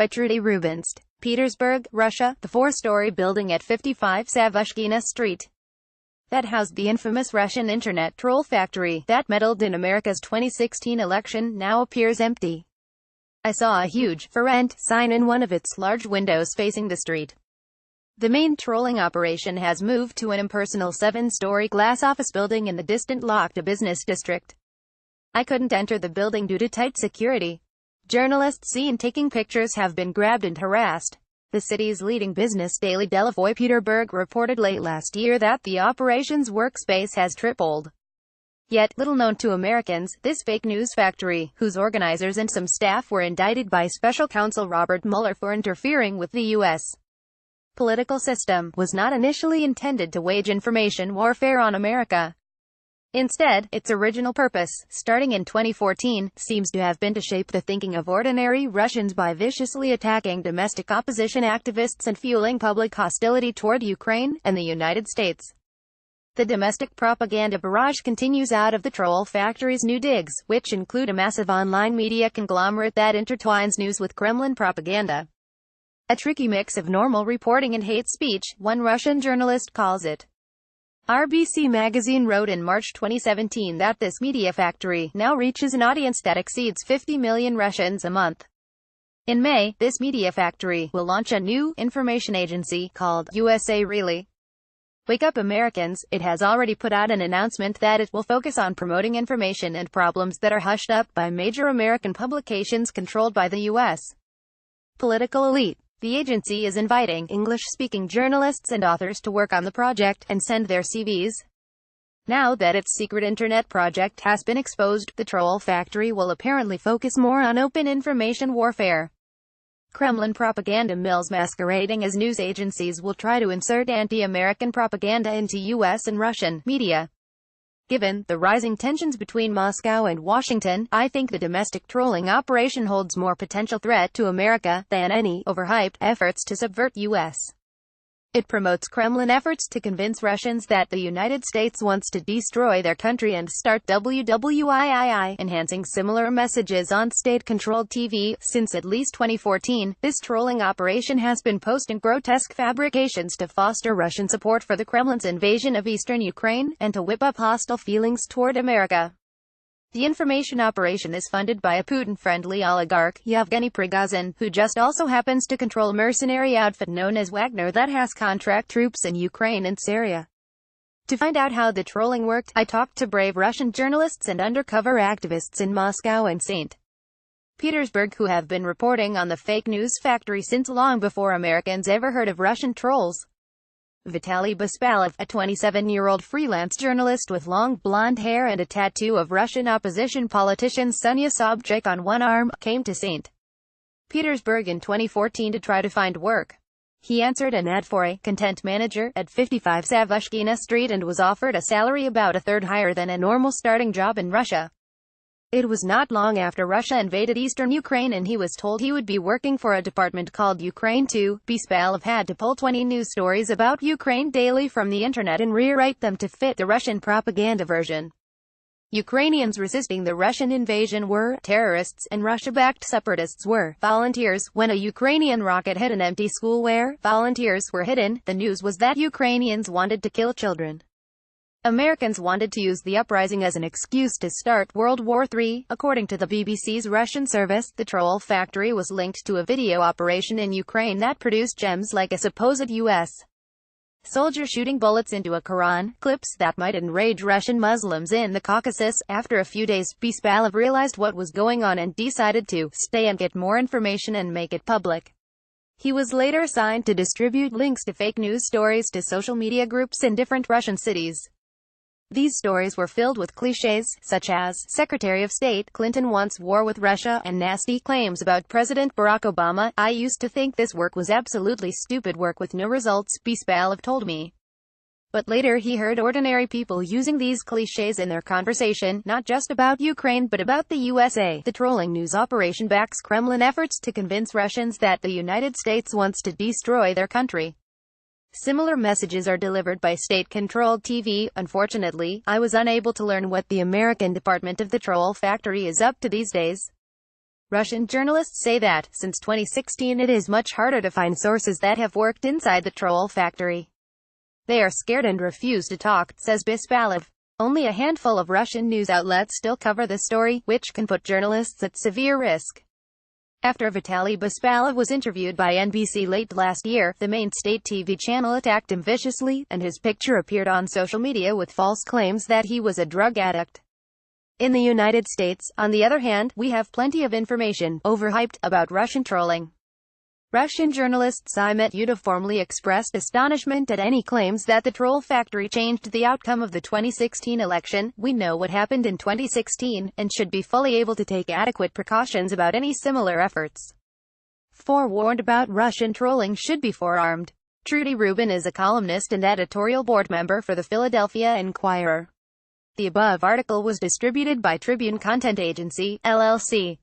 by Trudy Rubinst. Petersburg, Russia, the four-story building at 55 Savushkina Street that housed the infamous Russian internet troll factory that meddled in America's 2016 election now appears empty. I saw a huge "For Rent" sign in one of its large windows facing the street. The main trolling operation has moved to an impersonal 7-story glass office building in the distant locked business district. I couldn't enter the building due to tight security. Journalists seen taking pictures have been grabbed and harassed. The city's leading business daily Delafoy Peterburg reported late last year that the operation's workspace has tripled. Yet, little known to Americans, this fake news factory, whose organizers and some staff were indicted by special counsel Robert Mueller for interfering with the U.S. political system, was not initially intended to wage information warfare on America. Instead, its original purpose, starting in 2014, seems to have been to shape the thinking of ordinary Russians by viciously attacking domestic opposition activists and fueling public hostility toward Ukraine and the United States. The domestic propaganda barrage continues out of the troll factory's new digs, which include a massive online media conglomerate that intertwines news with Kremlin propaganda. A tricky mix of normal reporting and hate speech, one Russian journalist calls it. RBC Magazine wrote in March 2017 that this media factory now reaches an audience that exceeds 50 million Russians a month. In May, this media factory will launch a new information agency called USA Really. Wake Up Americans. It has already put out an announcement that it will focus on promoting information and problems that are hushed up by major American publications controlled by the U.S. political elite. The agency is inviting English-speaking journalists and authors to work on the project and send their CVs. Now that its secret internet project has been exposed, the troll factory will apparently focus more on open information warfare. Kremlin propaganda mills masquerading as news agencies will try to insert anti-American propaganda into U.S. and Russian media. Given the rising tensions between Moscow and Washington, I think the domestic trolling operation holds more potential threat to America than any overhyped efforts to subvert U.S. It promotes Kremlin efforts to convince Russians that the United States wants to destroy their country and start WWIII, enhancing similar messages on state-controlled TV. Since at least 2014, this trolling operation has been posting grotesque fabrications to foster Russian support for the Kremlin's invasion of eastern Ukraine, and to whip up hostile feelings toward America. The information operation is funded by a Putin-friendly oligarch, Yevgeny Prigozhin, who just also happens to control a mercenary outfit known as Wagner that has contract troops in Ukraine and Syria. To find out how the trolling worked, I talked to brave Russian journalists and undercover activists in Moscow and St. Petersburg who have been reporting on the fake news factory since long before Americans ever heard of Russian trolls. Vitaly Bespalov, a 27-year-old freelance journalist with long blonde hair and a tattoo of Russian opposition politician Sonia Sobchak on one arm, came to St. Petersburg in 2014 to try to find work. He answered an ad for a content manager at 55 Savushkina Street and was offered a salary about a third higher than a normal starting job in Russia. It was not long after Russia invaded eastern Ukraine and he was told he would be working for a department called Ukraine 2. Bespalov had to pull 20 news stories about Ukraine daily from the internet and rewrite them to fit the Russian propaganda version. Ukrainians resisting the Russian invasion were terrorists, and Russia-backed separatists were volunteers. When a Ukrainian rocket hit an empty school where volunteers were hidden, the news was that Ukrainians wanted to kill children. Americans wanted to use the uprising as an excuse to start World War III. According to the BBC's Russian service, the troll factory was linked to a video operation in Ukraine that produced gems like a supposed U.S. soldier shooting bullets into a Quran, clips that might enrage Russian Muslims in the Caucasus. After a few days, Bespalov realized what was going on and decided to stay and get more information and make it public. He was later assigned to distribute links to fake news stories to social media groups in different Russian cities. These stories were filled with clichés, such as, Secretary of State Clinton wants war with Russia, and nasty claims about President Barack Obama. I used to think this work was absolutely stupid work with no results, Bespalov told me. But later he heard ordinary people using these clichés in their conversation, not just about Ukraine but about the USA. The trolling news operation backs Kremlin efforts to convince Russians that the United States wants to destroy their country. Similar messages are delivered by state-controlled TV. Unfortunately, I was unable to learn what the American department of the troll factory is up to these days. Russian journalists say that, since 2016, it is much harder to find sources that have worked inside the troll factory. They are scared and refuse to talk, says Bispalov. Only a handful of Russian news outlets still cover the story, which can put journalists at severe risk. After Vitaly Bispalov was interviewed by NBC late last year, the main state TV channel attacked him viciously, and his picture appeared on social media with false claims that he was a drug addict. In the United States, on the other hand, we have plenty of information, overhyped, about Russian trolling. Russian journalist Simet uniformly expressed astonishment at any claims that the troll factory changed the outcome of the 2016 election. We know what happened in 2016, and should be fully able to take adequate precautions about any similar efforts. Forewarned about Russian trolling should be forearmed. Trudy Rubin is a columnist and editorial board member for the Philadelphia Inquirer. The above article was distributed by Tribune Content Agency, LLC.